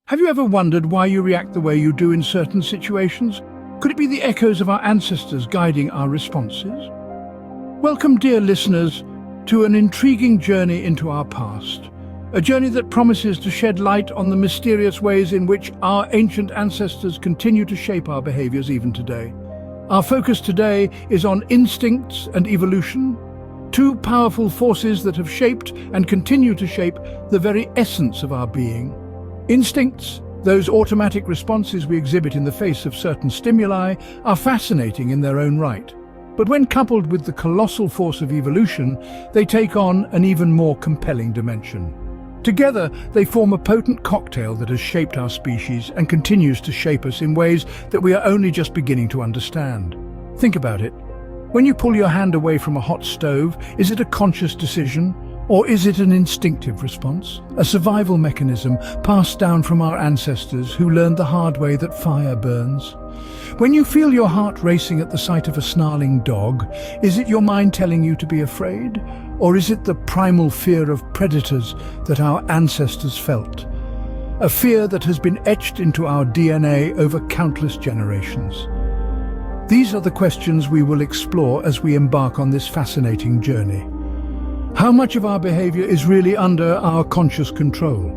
Have you ever wondered why you react the way you do in certain situations? Could it be the echoes of our ancestors guiding our responses? Welcome, dear listeners, to an intriguing journey into our past. A journey that promises to shed light on the mysterious ways in which our ancient ancestors continue to shape our behaviors even today. Our focus today is on instincts and evolution, two powerful forces that have shaped and continue to shape the very essence of our being. Instincts, those automatic responses we exhibit in the face of certain stimuli, are fascinating in their own right. But when coupled with the colossal force of evolution, they take on an even more compelling dimension. Together, they form a potent cocktail that has shaped our species and continues to shape us in ways that we are only just beginning to understand. Think about it. When you pull your hand away from a hot stove, is it a conscious decision? Or is it an instinctive response? A survival mechanism passed down from our ancestors who learned the hard way that fire burns. When you feel your heart racing at the sight of a snarling dog, is it your mind telling you to be afraid? Or is it the primal fear of predators that our ancestors felt? A fear that has been etched into our DNA over countless generations. These are the questions we will explore as we embark on this fascinating journey. How much of our behavior is really under our conscious control?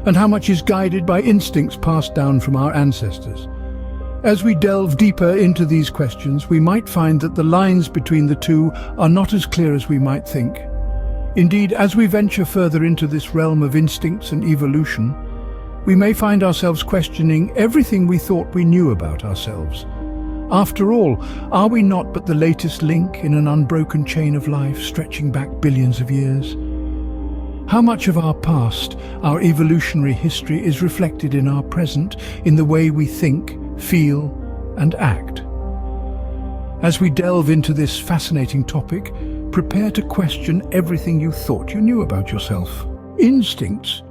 And how much is guided by instincts passed down from our ancestors? As we delve deeper into these questions, we might find that the lines between the two are not as clear as we might think. Indeed, as we venture further into this realm of instincts and evolution, we may find ourselves questioning everything we thought we knew about ourselves. After all, are we not but the latest link in an unbroken chain of life stretching back billions of years? How much of our past, our evolutionary history, is reflected in our present, in the way we think, feel, and act? As we delve into this fascinating topic, prepare to question everything you thought you knew about yourself. Instincts,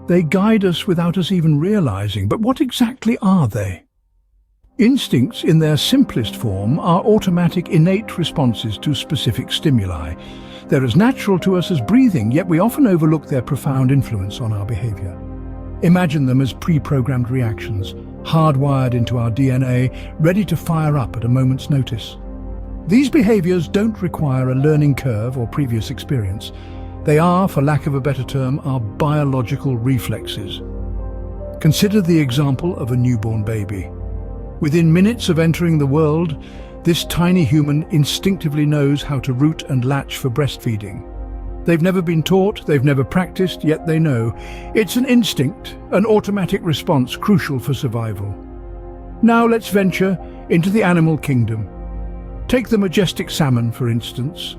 they guide us without us even realizing, but what exactly are they? Instincts, in their simplest form, are automatic, innate responses to specific stimuli. They're as natural to us as breathing, yet we often overlook their profound influence on our behavior. Imagine them as pre-programmed reactions, hardwired into our DNA, ready to fire up at a moment's notice. These behaviors don't require a learning curve or previous experience. They are, for lack of a better term, our biological reflexes. Consider the example of a newborn baby. Within minutes of entering the world, this tiny human instinctively knows how to root and latch for breastfeeding. They've never been taught, they've never practiced, yet they know. It's an instinct, an automatic response crucial for survival. Now let's venture into the animal kingdom. Take the majestic salmon, for instance.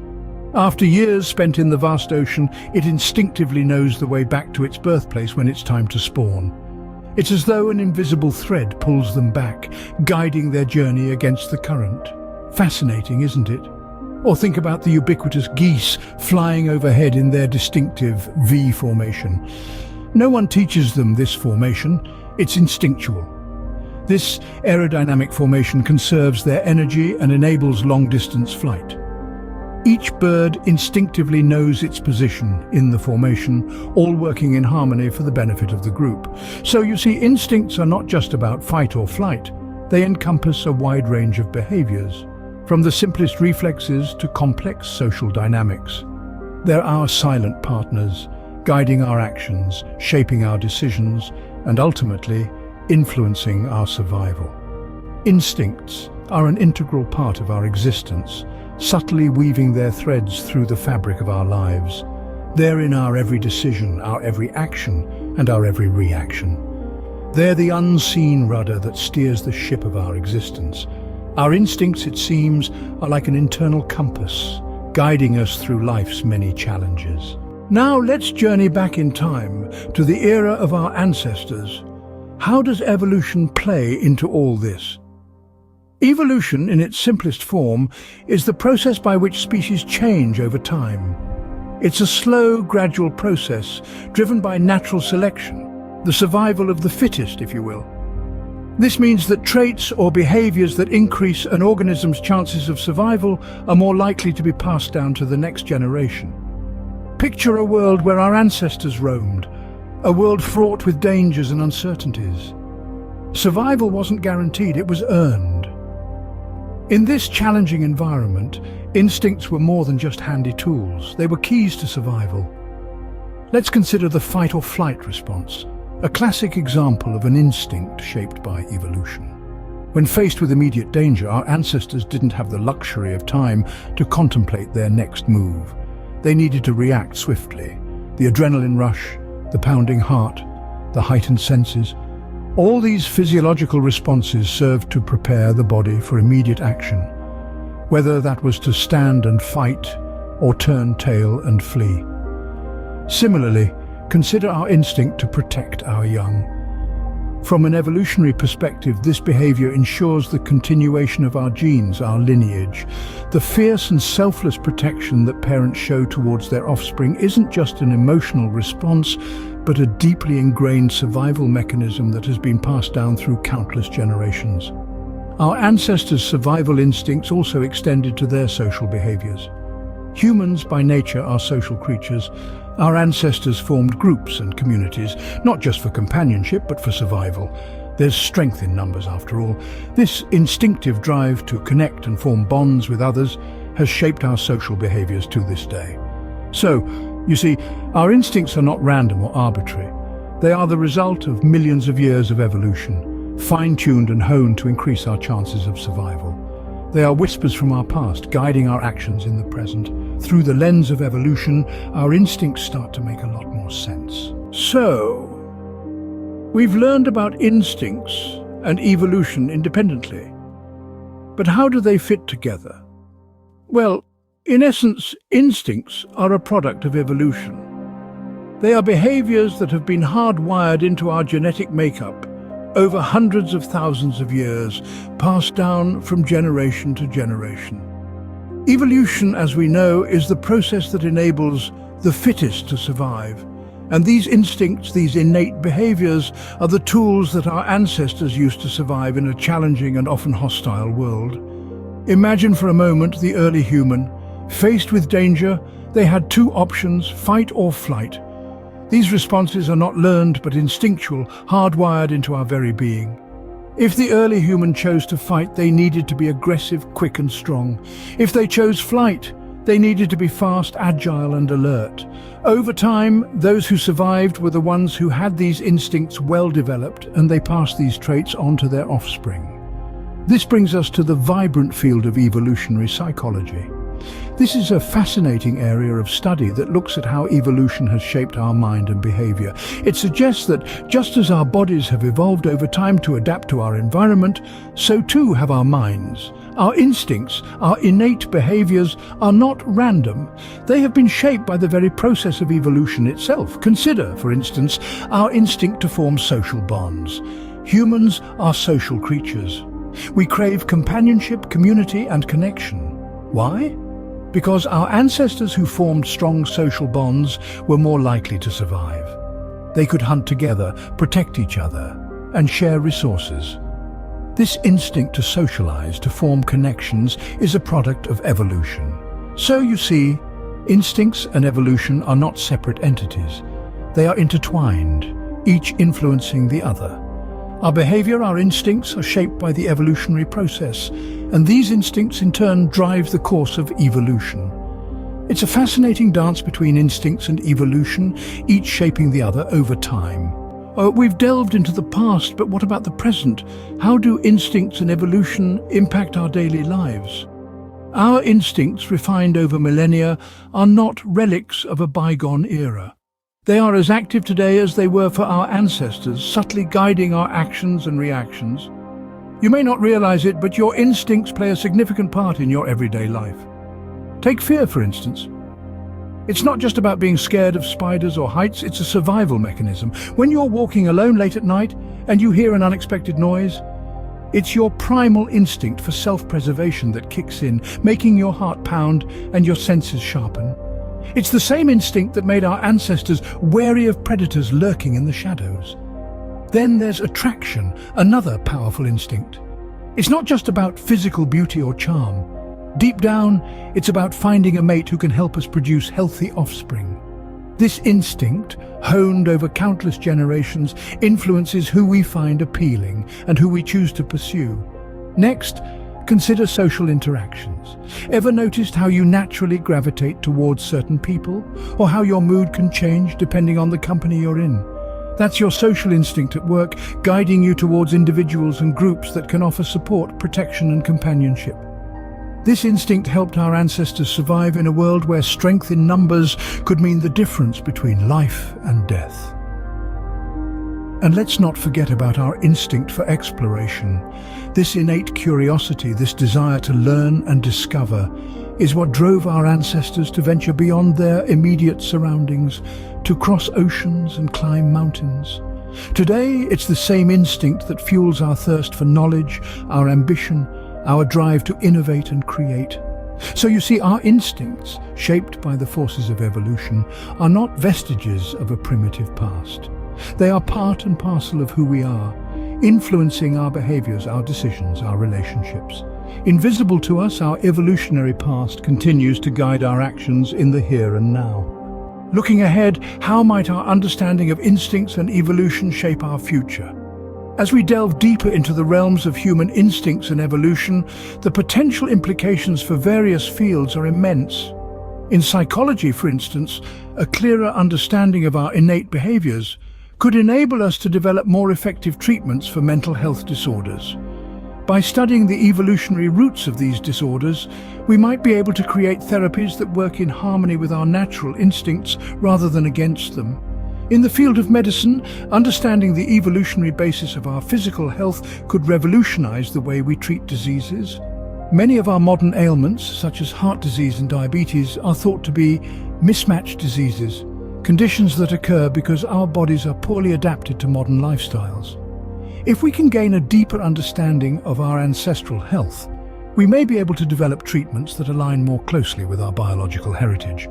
After years spent in the vast ocean, it instinctively knows the way back to its birthplace when it's time to spawn. It's as though an invisible thread pulls them back, guiding their journey against the current. Fascinating, isn't it? Or think about the ubiquitous geese flying overhead in their distinctive V formation. No one teaches them this formation, it's instinctual. This aerodynamic formation conserves their energy and enables long-distance flight. Each bird instinctively knows its position in the formation, all working in harmony for the benefit of the group. So you see, instincts are not just about fight or flight. They encompass a wide range of behaviors, from the simplest reflexes to complex social dynamics. They're our silent partners, guiding our actions, shaping our decisions, and ultimately influencing our survival. Instincts are an integral part of our existence, subtly weaving their threads through the fabric of our lives. They're in our every decision, our every action, and our every reaction. They're the unseen rudder that steers the ship of our existence. Our instincts, it seems, are like an internal compass, guiding us through life's many challenges. Now let's journey back in time to the era of our ancestors. How does evolution play into all this? Evolution, in its simplest form, is the process by which species change over time. It's a slow, gradual process driven by natural selection, the survival of the fittest, if you will. This means that traits or behaviors that increase an organism's chances of survival are more likely to be passed down to the next generation. Picture a world where our ancestors roamed, a world fraught with dangers and uncertainties. Survival wasn't guaranteed, it was earned. In this challenging environment, instincts were more than just handy tools. They were keys to survival. Let's consider the fight or flight response, a classic example of an instinct shaped by evolution. When faced with immediate danger, our ancestors didn't have the luxury of time to contemplate their next move. They needed to react swiftly. The adrenaline rush, the pounding heart, the heightened senses, all these physiological responses served to prepare the body for immediate action, whether that was to stand and fight or turn tail and flee. Similarly, consider our instinct to protect our young. From an evolutionary perspective, this behavior ensures the continuation of our genes, our lineage. The fierce and selfless protection that parents show towards their offspring isn't just an emotional response, but a deeply ingrained survival mechanism that has been passed down through countless generations. Our ancestors' survival instincts also extended to their social behaviors. Humans, by nature, are social creatures. Our ancestors formed groups and communities, not just for companionship, but for survival. There's strength in numbers, after all. This instinctive drive to connect and form bonds with others has shaped our social behaviors to this day. So, you see, our instincts are not random or arbitrary. They are the result of millions of years of evolution, fine-tuned and honed to increase our chances of survival. They are whispers from our past, guiding our actions in the present. Through the lens of evolution, our instincts start to make a lot more sense. So, we've learned about instincts and evolution independently. But how do they fit together? Well, in essence, instincts are a product of evolution. They are behaviors that have been hardwired into our genetic makeup over hundreds of thousands of years, passed down from generation to generation. Evolution, as we know, is the process that enables the fittest to survive. And these instincts, these innate behaviors, are the tools that our ancestors used to survive in a challenging and often hostile world. Imagine for a moment the early human. Faced with danger, they had two options, fight or flight. These responses are not learned but instinctual, hardwired into our very being. If the early human chose to fight, they needed to be aggressive, quick and strong. If they chose flight, they needed to be fast, agile and alert. Over time, those who survived were the ones who had these instincts well developed, and they passed these traits on to their offspring. This brings us to the vibrant field of evolutionary psychology. This is a fascinating area of study that looks at how evolution has shaped our mind and behavior. It suggests that just as our bodies have evolved over time to adapt to our environment, so too have our minds. Our instincts, our innate behaviors are not random. They have been shaped by the very process of evolution itself. Consider, for instance, our instinct to form social bonds. Humans are social creatures. We crave companionship, community and connection. Why? Because our ancestors who formed strong social bonds were more likely to survive. They could hunt together, protect each other, and share resources. This instinct to socialize, to form connections, is a product of evolution. So you see, instincts and evolution are not separate entities. They are intertwined, each influencing the other. Our behavior, our instincts, are shaped by the evolutionary process, and these instincts in turn drive the course of evolution. It's a fascinating dance between instincts and evolution, each shaping the other over time. We've delved into the past, but what about the present? How do instincts and evolution impact our daily lives? Our instincts, refined over millennia, are not relics of a bygone era. They are as active today as they were for our ancestors, subtly guiding our actions and reactions. You may not realize it, but your instincts play a significant part in your everyday life. Take fear, for instance. It's not just about being scared of spiders or heights, it's a survival mechanism. When you're walking alone late at night and you hear an unexpected noise, it's your primal instinct for self-preservation that kicks in, making your heart pound and your senses sharpen. It's the same instinct that made our ancestors wary of predators lurking in the shadows. Then there's attraction, another powerful instinct. It's not just about physical beauty or charm. Deep down, it's about finding a mate who can help us produce healthy offspring. This instinct, honed over countless generations, influences who we find appealing and who we choose to pursue. Next, consider social interactions. Ever noticed how you naturally gravitate towards certain people, or how your mood can change depending on the company you're in? That's your social instinct at work, guiding you towards individuals and groups that can offer support, protection, and companionship. This instinct helped our ancestors survive in a world where strength in numbers could mean the difference between life and death. And let's not forget about our instinct for exploration. This innate curiosity, this desire to learn and discover, is what drove our ancestors to venture beyond their immediate surroundings, to cross oceans and climb mountains. Today, it's the same instinct that fuels our thirst for knowledge, our ambition, our drive to innovate and create. So you see, our instincts, shaped by the forces of evolution, are not vestiges of a primitive past. They are part and parcel of who we are, influencing our behaviors, our decisions, our relationships. Invisible to us, our evolutionary past continues to guide our actions in the here and now. Looking ahead, how might our understanding of instincts and evolution shape our future? As we delve deeper into the realms of human instincts and evolution, the potential implications for various fields are immense. In psychology, for instance, a clearer understanding of our innate behaviors could enable us to develop more effective treatments for mental health disorders. By studying the evolutionary roots of these disorders, we might be able to create therapies that work in harmony with our natural instincts rather than against them. In the field of medicine, understanding the evolutionary basis of our physical health could revolutionize the way we treat diseases. Many of our modern ailments, such as heart disease and diabetes, are thought to be mismatched diseases, conditions that occur because our bodies are poorly adapted to modern lifestyles. If we can gain a deeper understanding of our ancestral health, we may be able to develop treatments that align more closely with our biological heritage.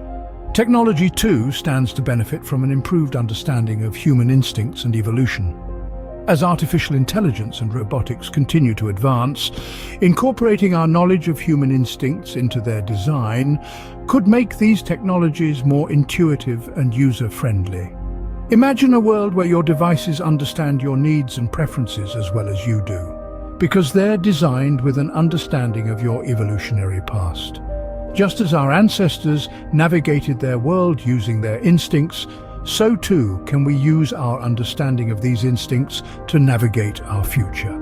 Technology, too, stands to benefit from an improved understanding of human instincts and evolution. As artificial intelligence and robotics continue to advance, incorporating our knowledge of human instincts into their design could make these technologies more intuitive and user-friendly. Imagine a world where your devices understand your needs and preferences as well as you do, because they're designed with an understanding of your evolutionary past. Just as our ancestors navigated their world using their instincts, so too can we use our understanding of these instincts to navigate our future.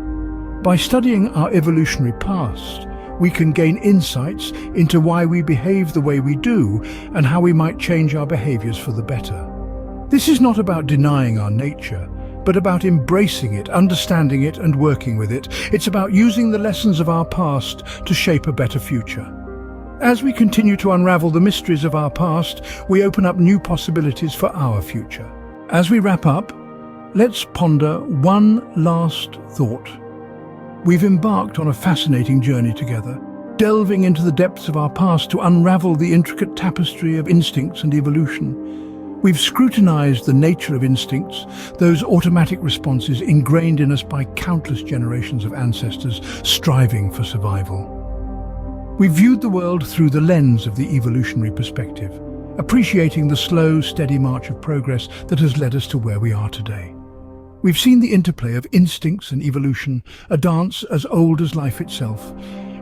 By studying our evolutionary past, we can gain insights into why we behave the way we do and how we might change our behaviors for the better. This is not about denying our nature, but about embracing it, understanding it, and working with it. It's about using the lessons of our past to shape a better future. As we continue to unravel the mysteries of our past, we open up new possibilities for our future. As we wrap up, let's ponder one last thought. We've embarked on a fascinating journey together, delving into the depths of our past to unravel the intricate tapestry of instincts and evolution. We've scrutinized the nature of instincts, those automatic responses ingrained in us by countless generations of ancestors striving for survival. We viewed the world through the lens of the evolutionary perspective, appreciating the slow, steady march of progress that has led us to where we are today. We've seen the interplay of instincts and evolution, a dance as old as life itself,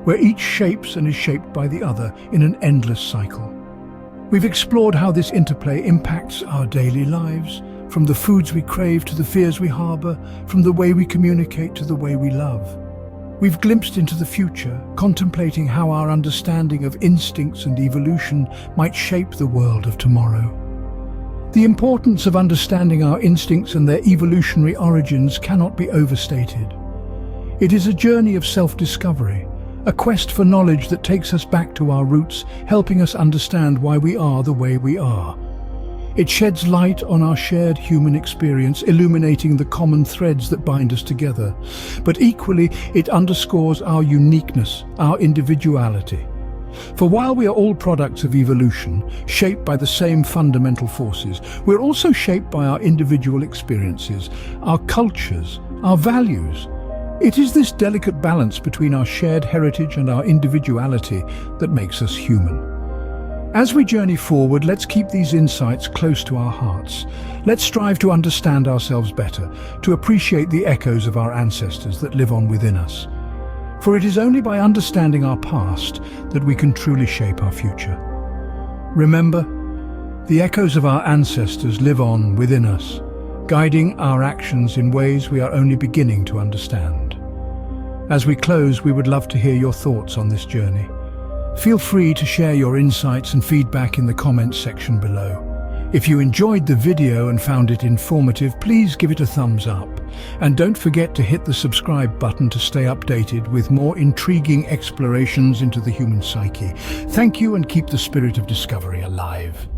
where each shapes and is shaped by the other in an endless cycle. We've explored how this interplay impacts our daily lives, from the foods we crave to the fears we harbor, from the way we communicate to the way we love. We've glimpsed into the future, contemplating how our understanding of instincts and evolution might shape the world of tomorrow. The importance of understanding our instincts and their evolutionary origins cannot be overstated. It is a journey of self-discovery, a quest for knowledge that takes us back to our roots, helping us understand why we are the way we are. It sheds light on our shared human experience, illuminating the common threads that bind us together. But equally, it underscores our uniqueness, our individuality. For while we are all products of evolution, shaped by the same fundamental forces, we're also shaped by our individual experiences, our cultures, our values. It is this delicate balance between our shared heritage and our individuality that makes us human. As we journey forward, let's keep these insights close to our hearts. Let's strive to understand ourselves better, to appreciate the echoes of our ancestors that live on within us. For it is only by understanding our past that we can truly shape our future. Remember, the echoes of our ancestors live on within us, guiding our actions in ways we are only beginning to understand. As we close, we would love to hear your thoughts on this journey. Feel free to share your insights and feedback in the comments section below. If you enjoyed the video and found it informative, please give it a thumbs up. And don't forget to hit the subscribe button to stay updated with more intriguing explorations into the human psyche. Thank you, and keep the spirit of discovery alive.